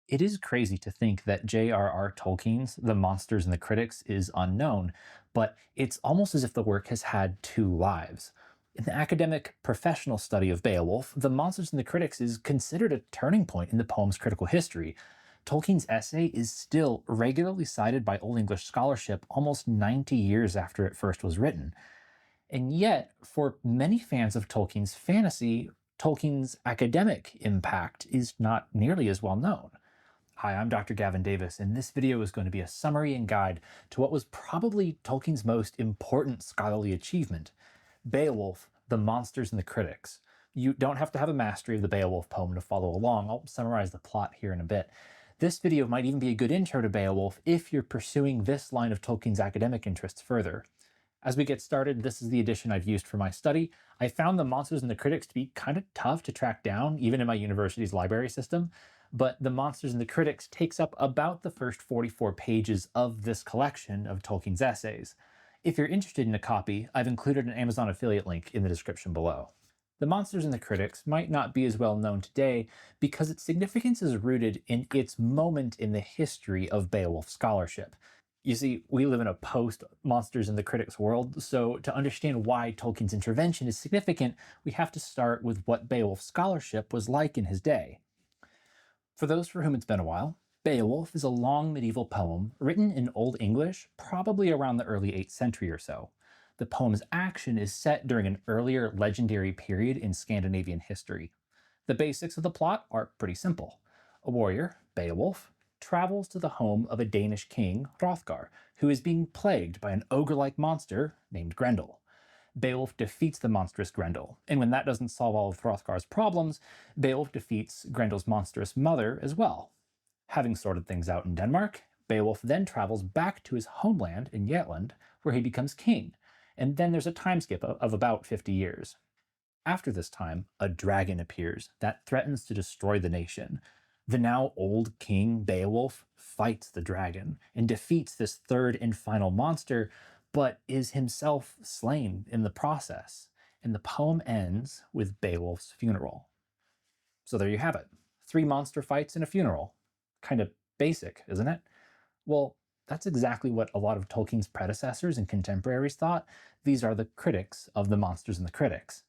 It is crazy to think that J.R.R. Tolkien's The Monsters and the Critics is unknown, but it's almost as if the work has had two lives. In the academic professional study of Beowulf, The Monsters and the Critics is considered a turning point in the poem's critical history. Tolkien's essay is still regularly cited by Old English scholarship almost 90 years after it first was written. And yet, for many fans of Tolkien's fantasy, Tolkien's academic impact is not nearly as well known. Hi, I'm Dr. Gavin Davis, and this video is going to be a summary and guide to what was probably Tolkien's most important scholarly achievement, Beowulf, The Monsters and the Critics. You don't have to have a mastery of the Beowulf poem to follow along. I'll summarize the plot here in a bit. This video might even be a good intro to Beowulf if you're pursuing this line of Tolkien's academic interests further. As we get started, this is the edition I've used for my study. I found The Monsters and the Critics to be kind of tough to track down, even in my university's library system, but The Monsters and the Critics takes up about the first 44 pages of this collection of Tolkien's essays. If you're interested in a copy, I've included an Amazon affiliate link in the description below. The Monsters and the Critics might not be as well known today because its significance is rooted in its moment in the history of Beowulf scholarship. You see, we live in a post-Monsters and the Critics world, so to understand why Tolkien's intervention is significant, we have to start with what Beowulf scholarship was like in his day. For those for whom it's been a while, Beowulf is a long medieval poem written in Old English, probably around the early 8th century or so. The poem's action is set during an earlier legendary period in Scandinavian history. The basics of the plot are pretty simple. A warrior, Beowulf, travels to the home of a Danish king, Hrothgar, who is being plagued by an ogre-like monster named Grendel. Beowulf defeats the monstrous Grendel, and when that doesn't solve all of Hrothgar's problems, Beowulf defeats Grendel's monstrous mother as well. Having sorted things out in Denmark, Beowulf then travels back to his homeland in Jutland, where he becomes king, and then there's a time skip of about 50 years. After this time, a dragon appears that threatens to destroy the nation. The now old king Beowulf fights the dragon and defeats this third and final monster, but is himself slain in the process. And the poem ends with Beowulf's funeral. So there you have it. 3 monster fights and a funeral. Kind of basic, isn't it? Well, that's exactly what a lot of Tolkien's predecessors and contemporaries thought. These are the critics of The Monsters and the Critics.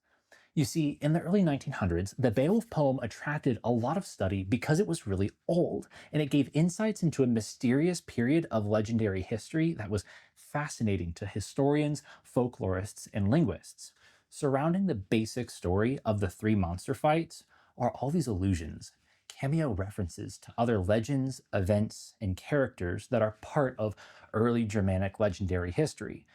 You see, in the early 1900s, the Beowulf poem attracted a lot of study because it was really old, and it gave insights into a mysterious period of legendary history that was fascinating to historians, folklorists, and linguists. Surrounding the basic story of the 3 monster fights are all these allusions, cameo references to other legends, events, and characters that are part of early Germanic legendary history.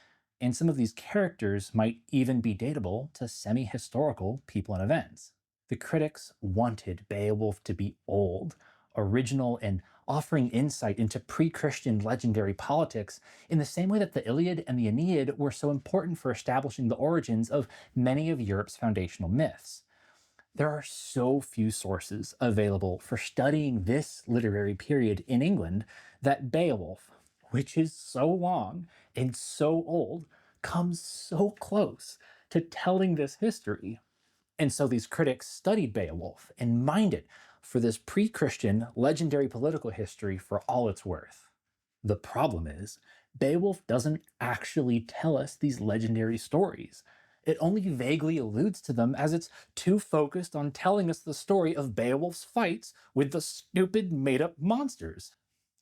And some of these characters might even be datable to semi-historical people and events. The critics wanted Beowulf to be old, original, and offering insight into pre-Christian legendary politics in the same way that the Iliad and the Aeneid were so important for establishing the origins of many of Europe's foundational myths. There are so few sources available for studying this literary period in England that Beowulf, which is so long and so old, comes so close to telling this history. And so these critics studied Beowulf and mined it for this pre-Christian legendary political history for all it's worth. The problem is, Beowulf doesn't actually tell us these legendary stories. It only vaguely alludes to them as it's too focused on telling us the story of Beowulf's fights with the stupid made-up monsters.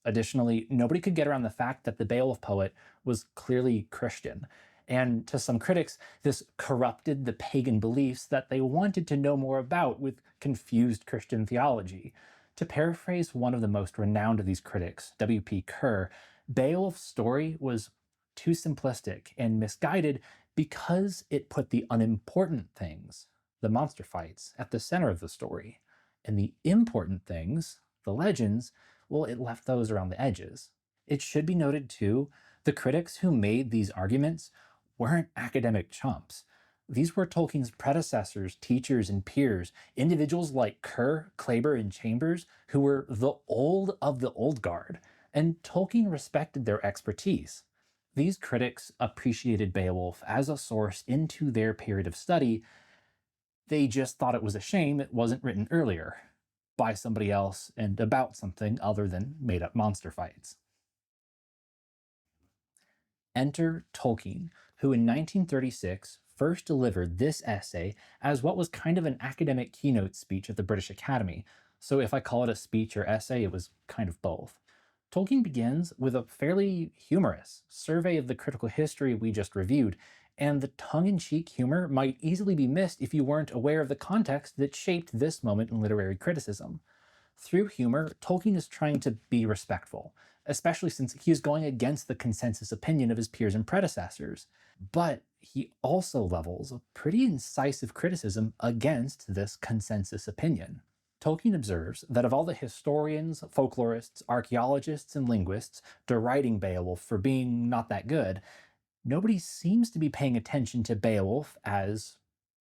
Additionally, nobody could get around the fact that the Beowulf poet was clearly Christian, and to some critics, this corrupted the pagan beliefs that they wanted to know more about with confused Christian theology. To paraphrase one of the most renowned of these critics, W.P. Kerr, Beowulf's story was too simplistic and misguided because it put the unimportant things, the monster fights, at the center of the story, and the important things, the legends, well, it left those around the edges. It should be noted, too, the critics who made these arguments weren't academic chumps. These were Tolkien's predecessors, teachers, and peers, individuals like Kerr, Kleber, and Chambers, who were the old of the old guard, and Tolkien respected their expertise. These critics appreciated Beowulf as a source into their period of study. They just thought it was a shame it wasn't written earlier. by somebody else and about something other than made up monster fights. Enter Tolkien, who in 1936 first delivered this essay as what was kind of an academic keynote speech at the British Academy. So if I call it a speech or essay, it was kind of both. Tolkien begins with a fairly humorous survey of the critical history we just reviewed, and the tongue in cheek humor might easily be missed if you weren't aware of the context that shaped this moment in literary criticism. Through humor, Tolkien is trying to be respectful, especially since he is going against the consensus opinion of his peers and predecessors. But he also levels a pretty incisive criticism against this consensus opinion. Tolkien observes that of all the historians, folklorists, archaeologists, and linguists deriding Beowulf for being not that good, nobody seems to be paying attention to Beowulf as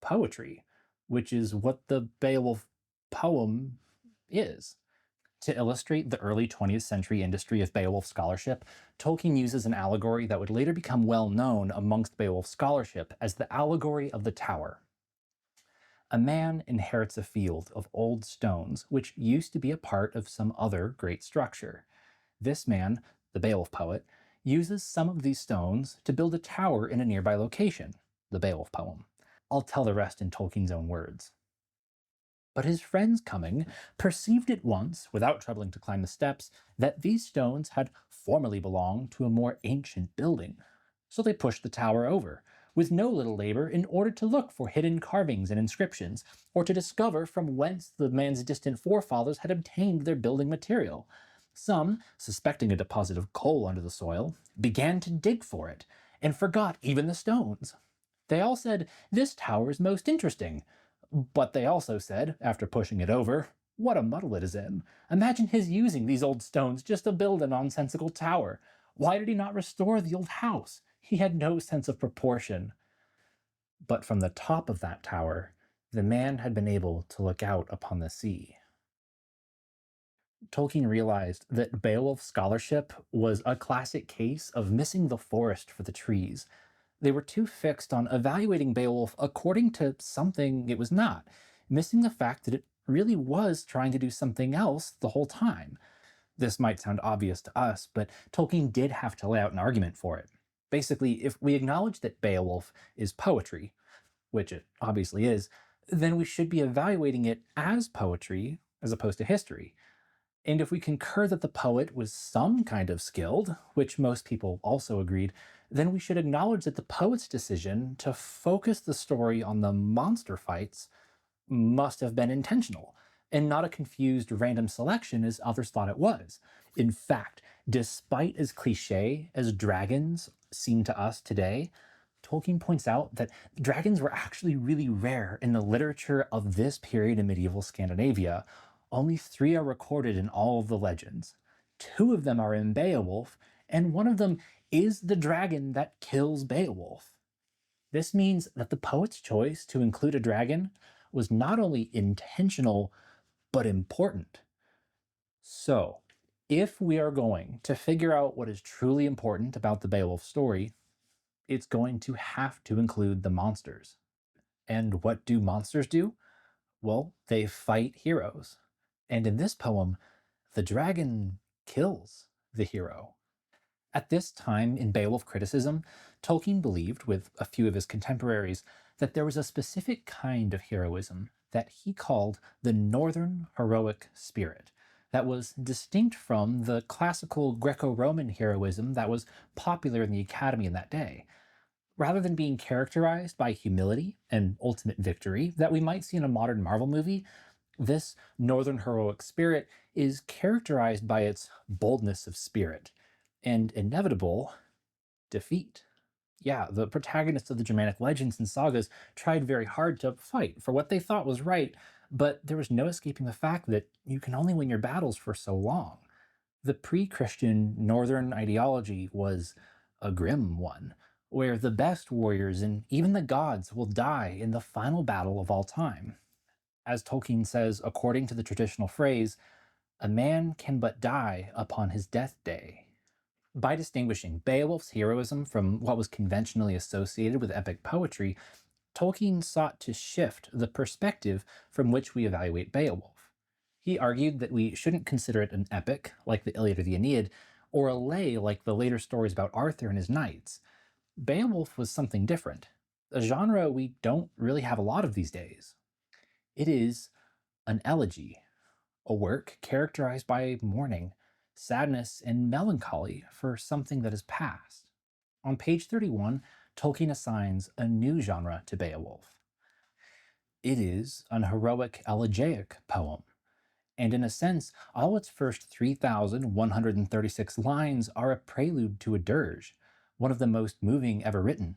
poetry, which is what the Beowulf poem is. To illustrate the early 20th century industry of Beowulf scholarship, Tolkien uses an allegory that would later become well known amongst Beowulf scholarship as the allegory of the tower. A man inherits a field of old stones which used to be a part of some other great structure. This man, the Beowulf poet, uses some of these stones to build a tower in a nearby location, the Beowulf poem. I'll tell the rest in Tolkien's own words. But his friends coming perceived at once, without troubling to climb the steps, that these stones had formerly belonged to a more ancient building. So they pushed the tower over, with no little labor, in order to look for hidden carvings and inscriptions, or to discover from whence the man's distant forefathers had obtained their building material. Some, suspecting a deposit of coal under the soil, began to dig for it, and forgot even the stones. They all said, "This tower is most interesting." But they also said, after pushing it over, "What a muddle it is in. Imagine his using these old stones just to build a nonsensical tower. Why did he not restore the old house? He had no sense of proportion." But from the top of that tower, the man had been able to look out upon the sea. Tolkien realized that Beowulf scholarship was a classic case of missing the forest for the trees. They were too fixed on evaluating Beowulf according to something it was not, missing the fact that it really was trying to do something else the whole time. This might sound obvious to us, but Tolkien did have to lay out an argument for it. Basically, if we acknowledge that Beowulf is poetry, which it obviously is, then we should be evaluating it as poetry as opposed to history. And if we concur that the poet was some kind of skilled, which most people also agreed, then we should acknowledge that the poet's decision to focus the story on the monster fights must have been intentional, and not a confused random selection as others thought it was. In fact, despite as cliche as dragons seem to us today, Tolkien points out that dragons were actually really rare in the literature of this period in medieval Scandinavia. Only 3 are recorded in all of the legends. 2 of them are in Beowulf, and one of them is the dragon that kills Beowulf. This means that the poet's choice to include a dragon was not only intentional, but important. So, if we are going to figure out what is truly important about the Beowulf story, it's going to have to include the monsters. And what do monsters do? Well, they fight heroes. And in this poem, the dragon kills the hero. At this time in Beowulf criticism, Tolkien believed, with a few of his contemporaries, that there was a specific kind of heroism that he called the Northern heroic spirit, that was distinct from the classical Greco-Roman heroism that was popular in the Academy in that day. Rather than being characterized by humility and ultimate victory that we might see in a modern Marvel movie, this Northern heroic spirit is characterized by its boldness of spirit and inevitable defeat. Yeah, the protagonists of the Germanic legends and sagas tried very hard to fight for what they thought was right, but there was no escaping the fact that you can only win your battles for so long. The pre Christian Northern ideology was a grim one, where the best warriors and even the gods will die in the final battle of all time. As Tolkien says, according to the traditional phrase, "A man can but die upon his death day." By distinguishing Beowulf's heroism from what was conventionally associated with epic poetry, Tolkien sought to shift the perspective from which we evaluate Beowulf. He argued that we shouldn't consider it an epic, like the Iliad or the Aeneid, or a lay like the later stories about Arthur and his knights. Beowulf was something different, a genre we don't really have a lot of these days. It is an elegy, a work characterized by mourning, sadness, and melancholy for something that has passed. On page 31, Tolkien assigns a new genre to Beowulf. It is an heroic elegiac poem, and in a sense, all its first 3,136 lines are a prelude to a dirge, one of the most moving ever written.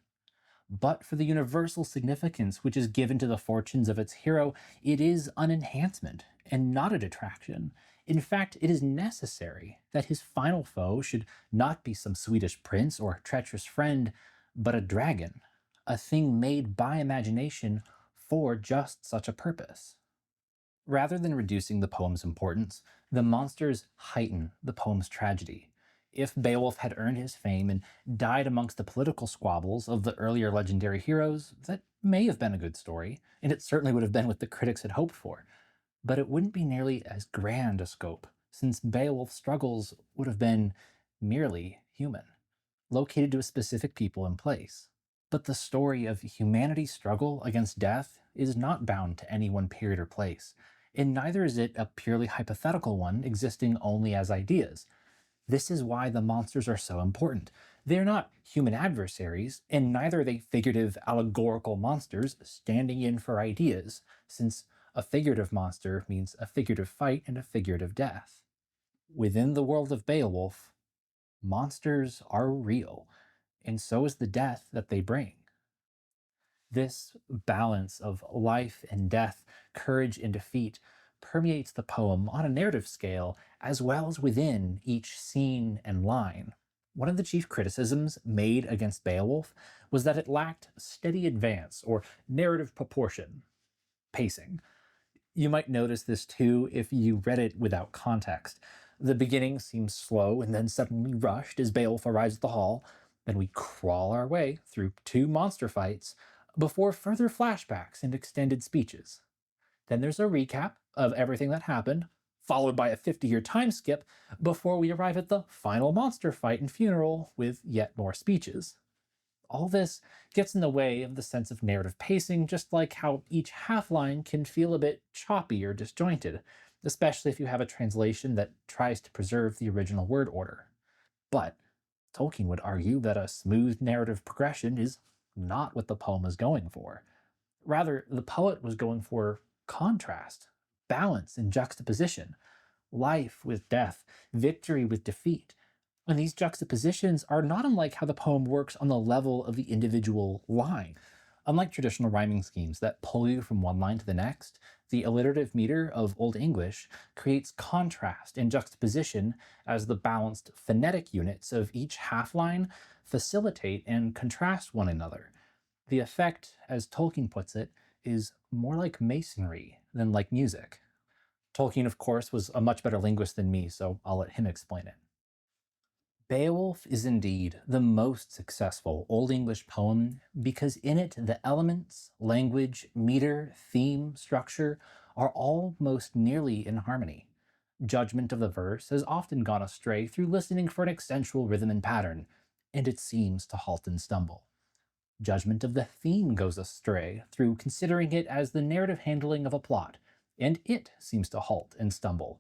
But for the universal significance which is given to the fortunes of its hero, it is an enhancement and not a detraction. In fact, it is necessary that his final foe should not be some Swedish prince or treacherous friend, but a dragon, a thing made by imagination for just such a purpose. Rather than reducing the poem's importance, the monsters heighten the poem's tragedy. If Beowulf had earned his fame and died amongst the political squabbles of the earlier legendary heroes, that may have been a good story, and it certainly would have been what the critics had hoped for. But it wouldn't be nearly as grand a scope, since Beowulf's struggles would have been merely human, located to a specific people and place. But the story of humanity's struggle against death is not bound to any one period or place, and neither is it a purely hypothetical one existing only as ideas. This is why the monsters are so important. They're not human adversaries, and neither are they figurative, allegorical monsters standing in for ideas, since a figurative monster means a figurative fight and a figurative death. Within the world of Beowulf, monsters are real, and so is the death that they bring. This balance of life and death, courage and defeat, permeates the poem on a narrative scale as well as within each scene and line. One of the chief criticisms made against Beowulf was that it lacked steady advance or narrative proportion, pacing. You might notice this too if you read it without context. The beginning seems slow and then suddenly rushed as Beowulf arrives at the hall. Then we crawl our way through two monster fights before further flashbacks and extended speeches. Then there's a recap of everything that happened, followed by a 50-year time skip before we arrive at the final monster fight and funeral with yet more speeches. All this gets in the way of the sense of narrative pacing, just like how each half line can feel a bit choppy or disjointed, especially if you have a translation that tries to preserve the original word order. But Tolkien would argue that a smooth narrative progression is not what the poem is going for. Rather, the poet was going for contrast, balance, and juxtaposition, life with death, victory with defeat. And these juxtapositions are not unlike how the poem works on the level of the individual line. Unlike traditional rhyming schemes that pull you from one line to the next, the alliterative meter of Old English creates contrast and juxtaposition as the balanced phonetic units of each half line facilitate and contrast one another. The effect, as Tolkien puts it, is more like masonry than like music. Tolkien, of course, was a much better linguist than me, so I'll let him explain it. Beowulf is indeed the most successful Old English poem because in it the elements, language, meter, theme, structure are all most nearly in harmony. Judgment of the verse has often gone astray through listening for an accentual rhythm and pattern, and it seems to halt and stumble. Judgment of the theme goes astray through considering it as the narrative handling of a plot, and it seems to halt and stumble.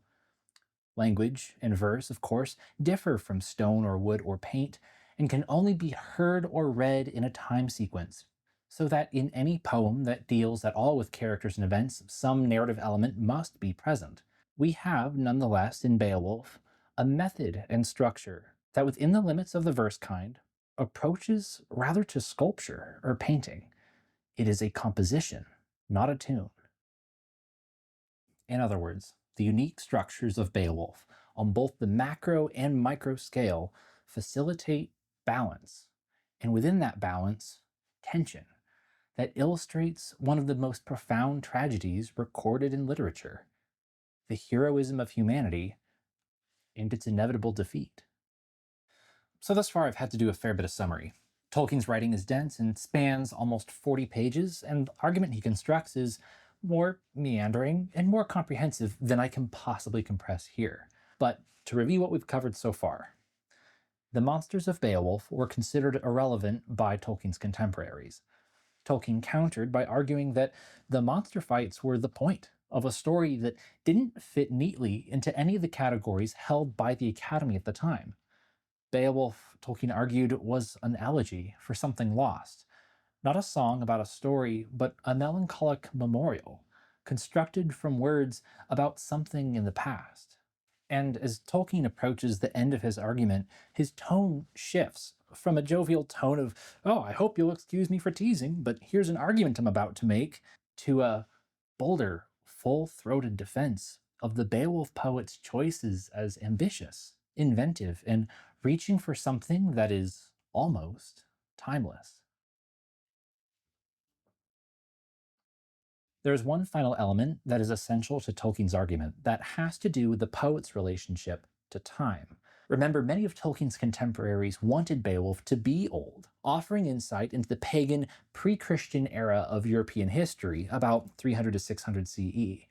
Language and verse, of course, differ from stone or wood or paint, and can only be heard or read in a time sequence, so that in any poem that deals at all with characters and events, some narrative element must be present. We have, nonetheless, in Beowulf, a method and structure that, within the limits of the verse kind, approaches rather to sculpture or painting. It is a composition, not a tune. In other words, the unique structures of Beowulf on both the macro and micro scale facilitate balance, and within that balance, tension that illustrates one of the most profound tragedies recorded in literature, the heroism of humanity and its inevitable defeat. So, thus far, I've had to do a fair bit of summary. Tolkien's writing is dense and spans almost 40 pages, and the argument he constructs is more meandering and more comprehensive than I can possibly compress here. But to review what we've covered so far, the monsters of Beowulf were considered irrelevant by Tolkien's contemporaries. Tolkien countered by arguing that the monster fights were the point of a story that didn't fit neatly into any of the categories held by the Academy at the time. Beowulf, Tolkien argued, was an elegy for something lost, not a song about a story, but a melancholic memorial, constructed from words about something in the past. And as Tolkien approaches the end of his argument, his tone shifts from a jovial tone of, oh, I hope you'll excuse me for teasing, but here's an argument I'm about to make, to a bolder, full throated defense of the Beowulf poet's choices as ambitious, inventive, and reaching for something that is almost timeless. There's one final element that is essential to Tolkien's argument that has to do with the poet's relationship to time. Remember, many of Tolkien's contemporaries wanted Beowulf to be old, offering insight into the pagan, pre Christian era of European history, about 300 to 600 CE.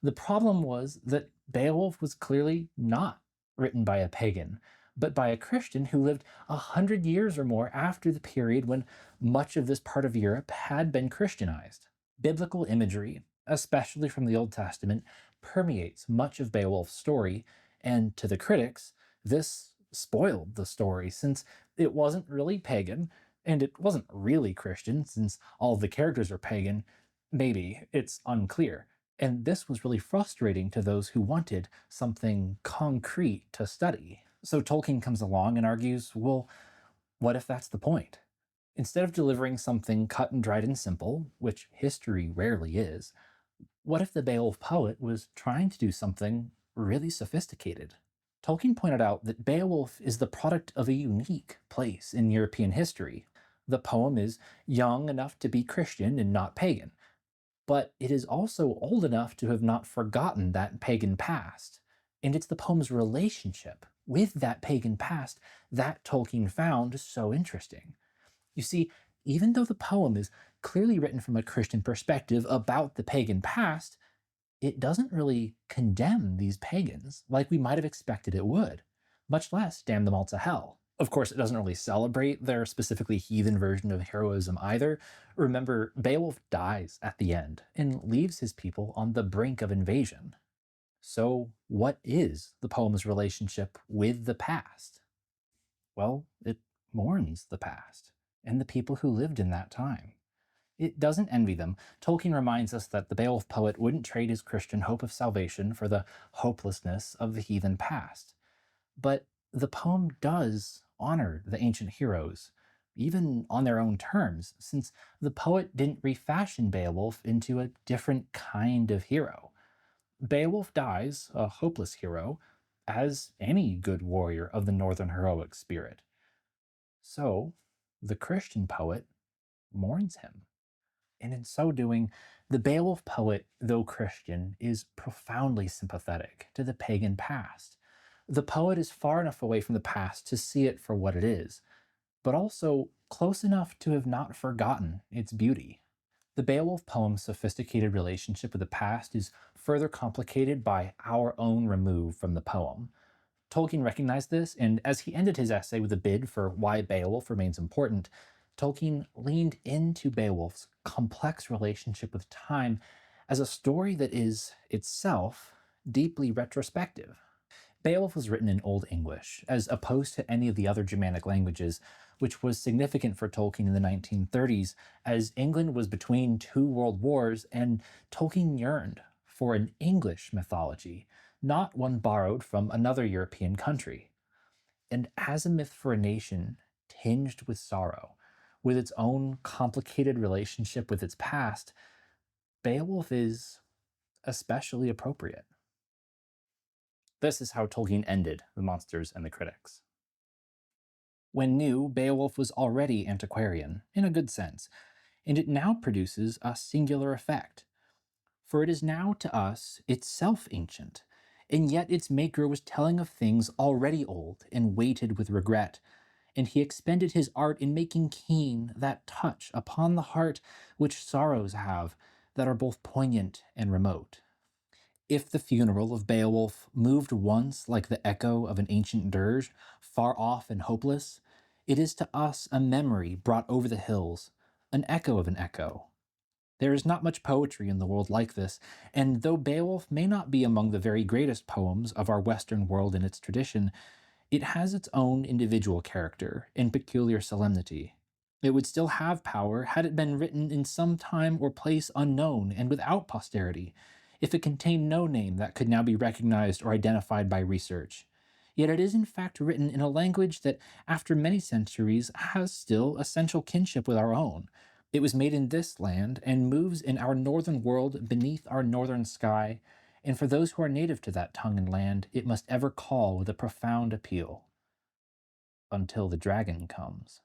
The problem was that Beowulf was clearly not written by a pagan, but by a Christian who lived 100 years or more after the period when much of this part of Europe had been Christianized. Biblical imagery, especially from the Old Testament, permeates much of Beowulf's story, and to the critics, this spoiled the story since it wasn't really pagan, and it wasn't really Christian since all the characters are pagan. Maybe, it's unclear. And this was really frustrating to those who wanted something concrete to study. So Tolkien comes along and argues, well, what if that's the point? Instead of delivering something cut and dried and simple, which history rarely is, what if the Beowulf poet was trying to do something really sophisticated? Tolkien pointed out that Beowulf is the product of a unique place in European history. The poem is young enough to be Christian and not pagan, but it is also old enough to have not forgotten that pagan past. And it's the poem's relationship with that pagan past that Tolkien found so interesting. You see, even though the poem is clearly written from a Christian perspective about the pagan past, it doesn't really condemn these pagans like we might have expected it would, much less damn them all to hell. Of course, it doesn't really celebrate their specifically heathen version of heroism either. Remember, Beowulf dies at the end and leaves his people on the brink of invasion. So, what is the poem's relationship with the past? Well, it mourns the past and the people who lived in that time. It doesn't envy them. Tolkien reminds us that the Beowulf poet wouldn't trade his Christian hope of salvation for the hopelessness of the heathen past. But the poem does honor the ancient heroes, even on their own terms, since the poet didn't refashion Beowulf into a different kind of hero. Beowulf dies, a hopeless hero, as any good warrior of the northern heroic spirit. So, the Christian poet mourns him. And in so doing, the Beowulf poet, though Christian, is profoundly sympathetic to the pagan past. The poet is far enough away from the past to see it for what it is, but also close enough to have not forgotten its beauty. The Beowulf poem's sophisticated relationship with the past is further complicated by our own remove from the poem. Tolkien recognized this, and as he ended his essay with a bid for why Beowulf remains important, Tolkien leaned into Beowulf's complex relationship with time as a story that is itself deeply retrospective. Beowulf was written in Old English, as opposed to any of the other Germanic languages, which was significant for Tolkien in the 1930s, as England was between two world wars and Tolkien yearned for an English mythology, not one borrowed from another European country. And as a myth for a nation tinged with sorrow, with its own complicated relationship with its past, Beowulf is especially appropriate. This is how Tolkien ended The Monsters and the Critics. When new, Beowulf was already antiquarian, in a good sense, and it now produces a singular effect. For it is now to us itself ancient, and yet its maker was telling of things already old and weighted with regret, and he expended his art in making keen that touch upon the heart which sorrows have, that are both poignant and remote. If the funeral of Beowulf moved once like the echo of an ancient dirge, far off and hopeless, it is to us a memory brought over the hills, an echo of an echo. There is not much poetry in the world like this, and though Beowulf may not be among the very greatest poems of our Western world in its tradition, it has its own individual character and peculiar solemnity. It would still have power had it been written in some time or place unknown and without posterity, if it contained no name that could now be recognized or identified by research. Yet it is in fact written in a language that, after many centuries, has still essential kinship with our own. It was made in this land and moves in our northern world beneath our northern sky, and for those who are native to that tongue and land, it must ever call with a profound appeal. Until the dragon comes.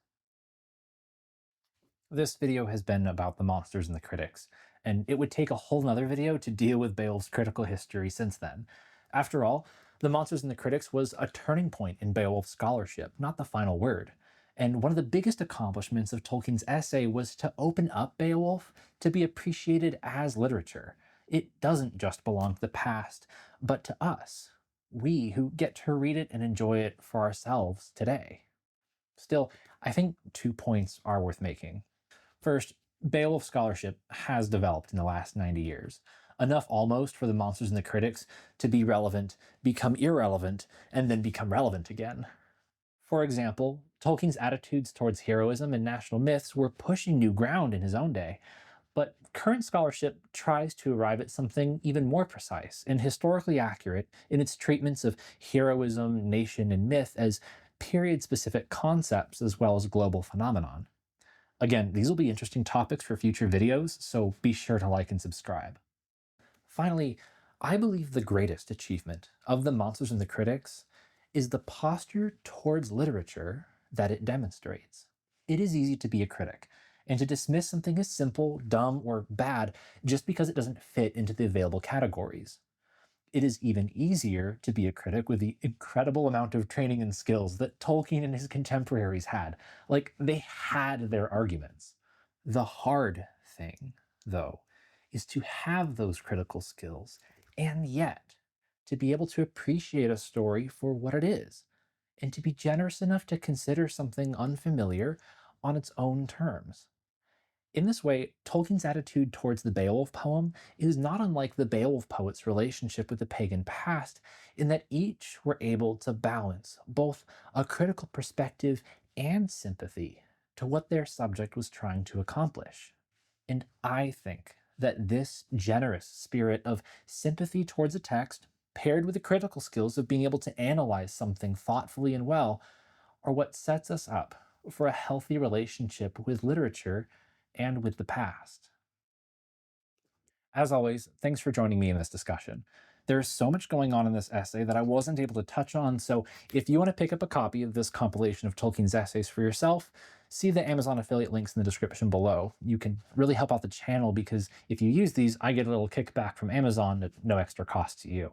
This video has been about the monsters and the critics, and it would take a whole nother video to deal with Beowulf's critical history since then. After all, the monsters and the critics was a turning point in Beowulf's scholarship, not the final word. And one of the biggest accomplishments of Tolkien's essay was to open up Beowulf to be appreciated as literature. It doesn't just belong to the past, but to us, we who get to read it and enjoy it for ourselves today. Still, I think 2 points are worth making. First, Beowulf scholarship has developed in the last 90 years. Enough almost for the monsters and the critics to be relevant, become irrelevant, and then become relevant again. For example, Tolkien's attitudes towards heroism and national myths were pushing new ground in his own day, but current scholarship tries to arrive at something even more precise and historically accurate in its treatments of heroism, nation, and myth as period-specific concepts as well as global phenomenon. Again, these will be interesting topics for future videos, so be sure to like and subscribe. Finally, I believe the greatest achievement of the monsters and the critics is the posture towards literature that it demonstrates. It is easy to be a critic and to dismiss something as simple, dumb, or bad just because it doesn't fit into the available categories. It is even easier to be a critic with the incredible amount of training and skills that Tolkien and his contemporaries had. Like, they had their arguments. The hard thing, though, is to have those critical skills and yet to be able to appreciate a story for what it is and to be generous enough to consider something unfamiliar on its own terms. In this way, Tolkien's attitude towards the Beowulf poem is not unlike the Beowulf poet's relationship with the pagan past, in that each were able to balance both a critical perspective and sympathy to what their subject was trying to accomplish. And I think that this generous spirit of sympathy towards a text, paired with the critical skills of being able to analyze something thoughtfully and well, are what sets us up for a healthy relationship with literature and with the past. As always, thanks for joining me in this discussion. There's so much going on in this essay that I wasn't able to touch on, so if you want to pick up a copy of this compilation of Tolkien's essays for yourself, see the Amazon affiliate links in the description below. You can really help out the channel because if you use these, I get a little kickback from Amazon at no extra cost to you.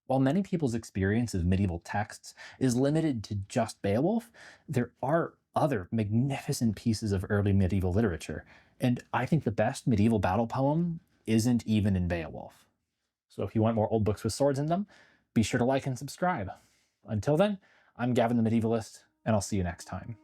While many people's experience of medieval texts is limited to just Beowulf, there are other magnificent pieces of early medieval literature, and I think the best medieval battle poem isn't even in Beowulf. So if you want more old books with swords in them, be sure to like and subscribe. Until then, I'm Gavin the Medievalist, and I'll see you next time.